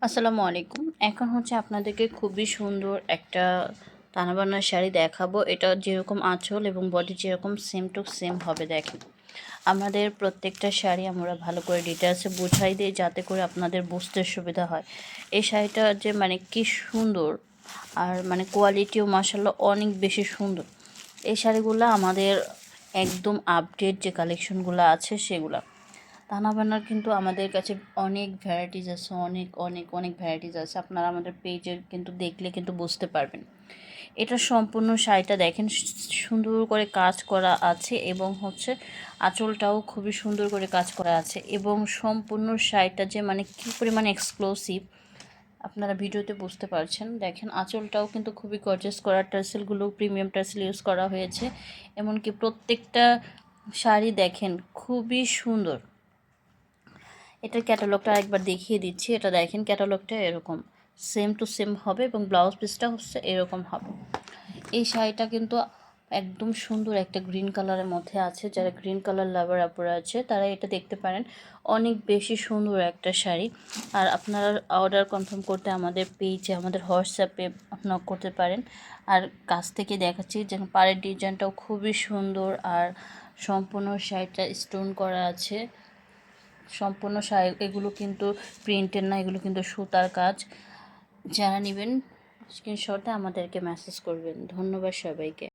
আসসালামু আলাইকুম। এখন হচ্ছে আপনাদেরকে খুবই সুন্দর একটা তানাবানা শাড়ি দেখাবো। এটা যেরকম আঁচল এবং বডি যেরকম সেম টু সেম হবে। দেখেন, আমাদের প্রত্যেকটা শাড়ি আমরা ভালো করে ডিটেলসে বুঝাই দিই যাতে করে আপনাদের বুঝতে সুবিধা হয়। এই শাড়িটা যে মানে কি সুন্দর, আর মানে কোয়ালিটিও মাশাআল্লাহ অনেক বেশি সুন্দর। এই শাড়িগুলো আমাদের একদম আপডেট যে কালেকশনগুলো আছে সেগুলা। তানা বানার কিন্তু আমাদের কাছে অনেক ভ্যারাইটিস আছে, অনেক অনেক অনেক ভ্যারাইটিস আছে। আপনারা আমাদের পেজে কিন্তু দেখলে কিন্তু বুঝতে পারবেন। এটা সম্পূর্ণ শাড়িটা দেখেন সুন্দর করে কাজ করা আছে এবং হচ্ছে আঁচলটাও খুবই সুন্দর করে কাজ করা আছে এবং সম্পূর্ণ শাড়িটা যে মানে কী পরিমাণে এক্সক্লুসিভ আপনারা ভিডিওতে বুঝতে পারছেন। দেখেন আঁচলটাও কিন্তু খুবই গর্জিয়াস করা, টার্সেলগুলো প্রিমিয়াম টার্সেল ইউজ করা হয়েছে। এমনকি প্রত্যেকটা শাড়ি দেখেন খুবই সুন্দর। এটার ক্যাটালগটা আরেকবার দেখিয়ে দিচ্ছি। এটা দেখেন ক্যাটালগটা এরকম সেম টু সেম হবে এবং ব্লাউজ পিসটা হচ্ছে এরকম হবে। এই শাড়িটা কিন্তু একদম সুন্দর একটা গ্রিন কালারের মধ্যে আছে। যারা গ্রিন কালার লাভার আপুরা আছে তারা এটা দেখতে পারেন। অনেক বেশি সুন্দর একটা শাড়ি। আর আপনারা অর্ডার কনফার্ম করতে আমাদের পেজে, আমাদের হোয়াটসঅ্যাপে নক করতে পারেন। আর কাছ থেকে দেখাচ্ছি যে পাড়ের ডিজাইনটাও খুবই সুন্দর, আর সম্পূর্ণ শাড়িটা স্টোন করা আছে। সম্পূর্ণ শাড়ি এগুলো কিন্তু প্রিন্টের না, এগুলো কিন্তু সুতার কাজ। যারা নেবেন স্ক্রিনশটে আমাদেরকে মেসেজ করবেন। ধন্যবাদ সবাইকে।